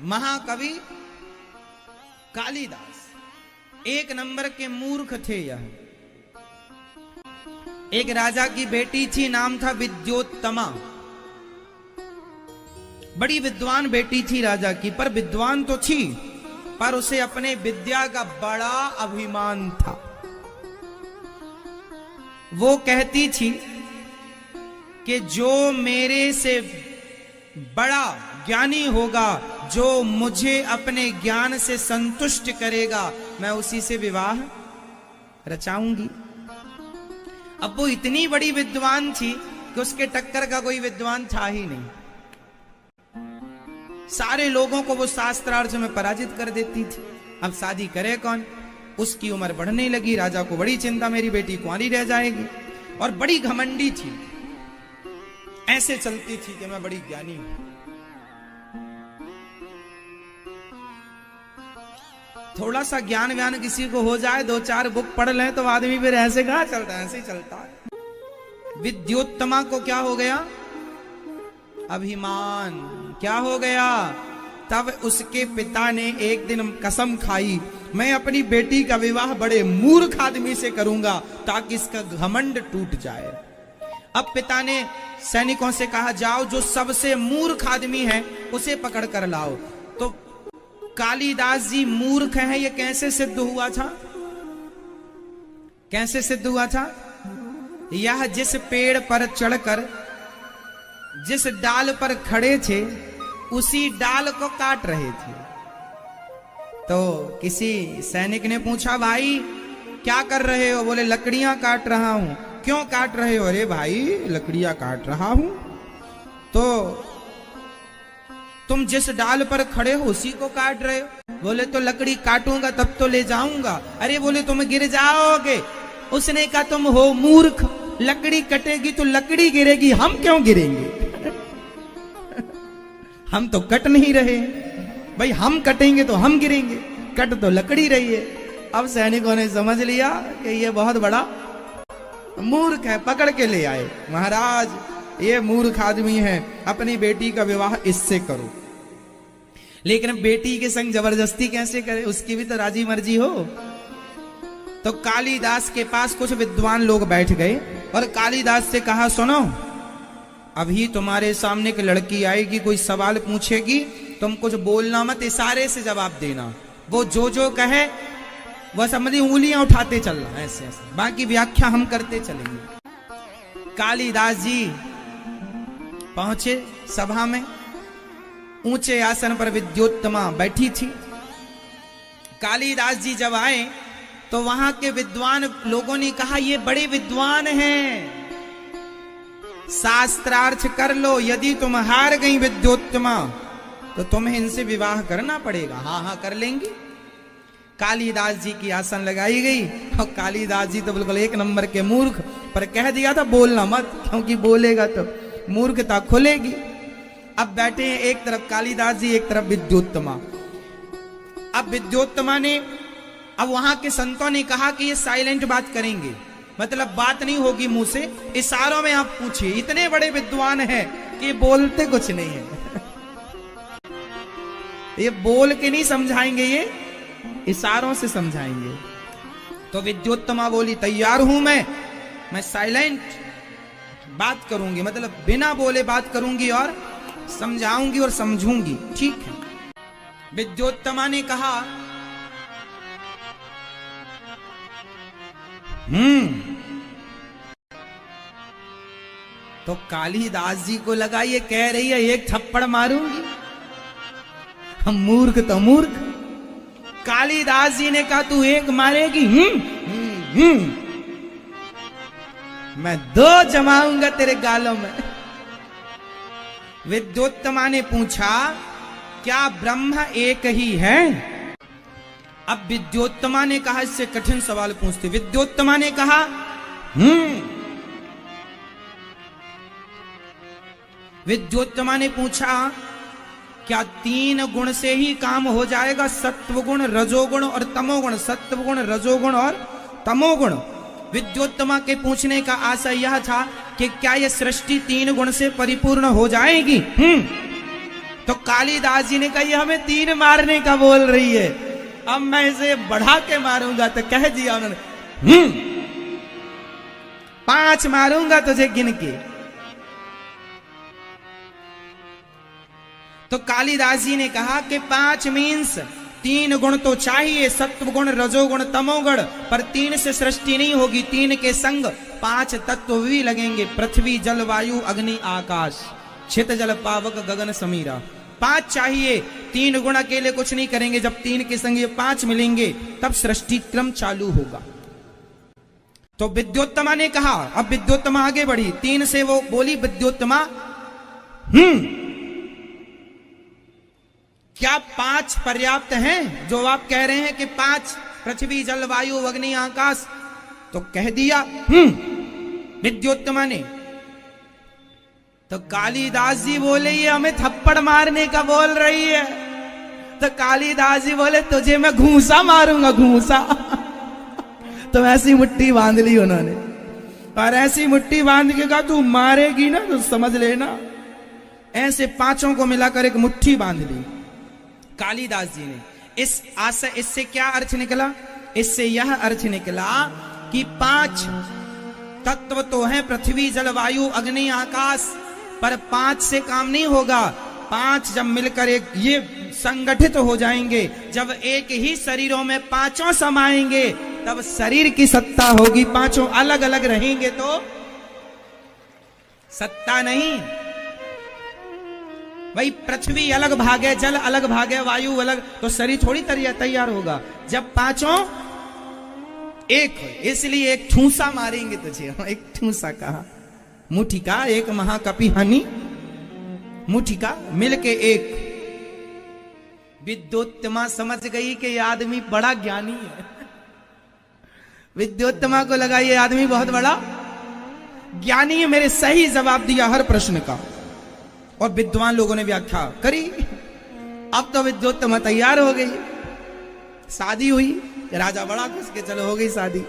महाकवि कालिदास एक नंबर के मूर्ख थे। यह एक राजा की बेटी थी, नाम था विद्योत्तमा। बड़ी विद्वान बेटी थी राजा की, पर विद्वान तो थी पर उसे अपने विद्या का बड़ा अभिमान था। वो कहती थी कि जो मेरे से बड़ा ज्ञानी होगा, जो मुझे अपने ज्ञान से संतुष्ट करेगा, मैं उसी से विवाह रचाऊंगी। अब वो इतनी बड़ी विद्वान थी कि उसके टक्कर का कोई विद्वान था ही नहीं। सारे लोगों को वो शास्त्रार्थ में पराजित कर देती थी। अब शादी करे कौन? उसकी उम्र बढ़ने लगी, राजा को बड़ी चिंता, मेरी बेटी कुंवारी रह जाएगी। और बड़ी घमंडी थी, ऐसे चलती थी कि मैं बड़ी ज्ञानी हूं। थोड़ा सा ज्ञान व्यान किसी को हो जाए, 2-4 बुक पढ़ लें तो आदमी फिर ऐसे कहां चलता है, ऐसे ही चलता है। विद्योत्तमा को क्या हो गया? अभिमान। क्या हो गया? तब उसके पिता ने एक दिन कसम खाई, मैं अपनी बेटी का विवाह बड़े मूर्ख आदमी से करूंगा ताकि इसका घमंड टूट जाए। अब पिता ने सैनिकों से कहा, जाओ जो सबसे मूर्ख आदमी है उसे पकड़ कर लाओ। तो कालिदास जी मूर्ख हैं, ये कैसे सिद्ध हुआ था? कैसे सिद्ध हुआ था? यह जिस पेड़ पर चढ़कर जिस डाल पर खड़े थे उसी डाल को काट रहे थे। तो किसी सैनिक ने पूछा, भाई क्या कर रहे हो? बोले लकड़ियां काट रहा हूं। क्यों काट रहे हो? अरे भाई लकड़ियां काट रहा हूं। तो तुम जिस डाल पर खड़े हो उसी को काट रहे हो। बोले तो लकड़ी काटूंगा तब तो ले जाऊंगा। अरे बोले तुम गिर जाओगे। उसने कहा तुम हो मूर्ख, लकड़ी कटेगी तो लकड़ी गिरेगी, हम क्यों गिरेंगे? हम तो कट नहीं रहे भाई, हम कटेंगे तो हम गिरेंगे, कट तो लकड़ी रही है। अब सैनिकों ने समझ लिया कि ये बहुत बड़ा मूर्ख है, पकड़ के ले आए। महाराज ये मूर्ख आदमी है, अपनी बेटी का विवाह इससे करो। लेकिन बेटी के संग जबरदस्ती कैसे करे? उसकी भी तो राजी मर्जी हो। तो कालिदास के पास कुछ विद्वान लोग बैठ गए और कालिदास से कहा, सुनो अभी तुम्हारे सामने एक लड़की आएगी, कोई सवाल पूछेगी, तुम कुछ बोलना मत, इशारे से जवाब देना। वो जो जो कहे वह समझी उंगलियां उठाते चलना, ऐसे ऐसे, बाकी व्याख्या हम करते चलेंगे। कालिदास जी पहुंचे सभा में, ऊंचे आसन पर विद्योत्तमा बैठी थी। कालिदास जी जब आए तो वहां के विद्वान लोगों ने कहा, ये बड़े विद्वान हैं, शास्त्रार्थ कर लो। यदि तुम हार गई विद्योत्तमा तो तुम्हें इनसे विवाह करना पड़ेगा। हाँ हाँ कर लेंगी। कालिदास जी की आसन लगाई गई और कालिदास जी तो बिल्कुल एक नंबर के मूर्ख, पर कह दिया था बोलना मत, क्योंकि बोलेगा तो मूर्खता खुलेगी। अब बैठे हैं एक तरफ कालिदास जी, एक तरफ विद्योत्तमा। अब विद्योत्तमा ने, अब वहां के संतों ने कहा कि ये साइलेंट बात करेंगे, मतलब बात नहीं होगी मुंह से, इशारों में आप पूछिए। इतने बड़े विद्वान हैं कि बोलते कुछ नहीं है। ये बोल के नहीं समझाएंगे, ये इशारों से समझाएंगे। तो विद्योत्तमा बोली, तैयार हूं मैं साइलेंट बात करूंगी, मतलब बिना बोले बात करूंगी और समझाऊंगी और समझूंगी। ठीक है। विद्योत्तमा ने कहा, तो कालिदास जी को लगा ये कह रही है एक थप्पड़ मारूंगी, हम मूर्ख तो मूर्ख। कालिदास जी ने कहा, तू एक मारेगी? मैं 2 जमाऊंगा तेरे गालों में। विद्योत्तमा ने पूछा, क्या ब्रह्म एक ही है? अब विद्योत्तमा ने कहा, इससे कठिन सवाल पूछते। विद्योत्तमा ने कहा, विद्योत्तमा ने पूछा, क्या 3 गुण से ही काम हो जाएगा? सत्व गुण, रजोगुण और तमोगुण। सत्व गुण, रजोगुण और तमोगुण। विद्योत्तमा के पूछने का आशय यह था कि क्या यह सृष्टि 3 गुण से परिपूर्ण हो जाएगी? तो कालिदास जी ने कहा ये हमें 3 मारने का बोल रही है, अब मैं इसे बढ़ा के मारूंगा। तो कह दिया उन्होंने 5 मारूंगा तुझे गिन के। तो कालिदास जी ने कहा कि 5 मीन्स 3 गुण तो चाहिए, सत्व गुण, रजोगुण, तमोगुण, पर 3 से सृष्टि नहीं होगी। 3 के संग 5 तत्व भी लगेंगे, पृथ्वी जल वायु अग्नि आकाश, छित जल पावक गगन समीरा। 5 चाहिए, 3 गुण अकेले कुछ नहीं करेंगे। जब 3 के संग ये 5 मिलेंगे तब सृष्टि क्रम चालू होगा। तो विद्योत्तमा ने कहा, अब विद्योत्तमा आगे बढ़ी, 3 से वो बोली विद्योत्तमा क्या 5 पर्याप्त हैं जो आप कह रहे हैं कि 5 पृथ्वी जल वायु अग्नि आकाश? तो कह दिया विद्योत्तमा ने। तो कालिदास जी बोले ये हमें थप्पड़ मारने का बोल रही है। तो कालिदास जी बोले तुझे मैं घूंसा मारूंगा, घूंसा। तो ऐसी मुट्ठी बांध ली उन्होंने, और ऐसी मुट्ठी बांध के कहा तू मारेगी ना तो समझ लेना। ऐसे 5 को मिलाकर एक मुट्ठी बांध ली कालिदास जी ने। इस आशय, इससे क्या अर्थ निकला? इससे यह अर्थ निकला कि 5 तत्व तो हैं, पृथ्वी जल वायु अग्नि आकाश, पर 5 से काम नहीं होगा। 5 जब मिलकर एक ये संगठित हो जाएंगे, जब एक ही शरीरों में 5 समाएंगे तब शरीर की सत्ता होगी। 5 अलग अलग रहेंगे तो सत्ता नहीं। भाई पृथ्वी अलग भागे, जल अलग भागे, वायु अलग, तो शरीर थोड़ी तैयार होगा। जब 5 एक हो, इसलिए एक ठूसा मारेंगे तुझे। एक ठूसा कहा, मुट्ठी का एक महाकपि हनी, मुट्ठी का मिलके एक। विद्योत्तमा समझ गई कि ये आदमी बड़ा ज्ञानी है। विद्योत्तमा को लगा ये आदमी बहुत बड़ा ज्ञानी है, मेरे सही जवाब दिया हर प्रश्न का। और विद्वान लोगों ने व्याख्या करी। अब तो विद्योत्तमा तैयार हो गई, शादी हुई, राजा बड़ा खुश के चलो हो गई शादी।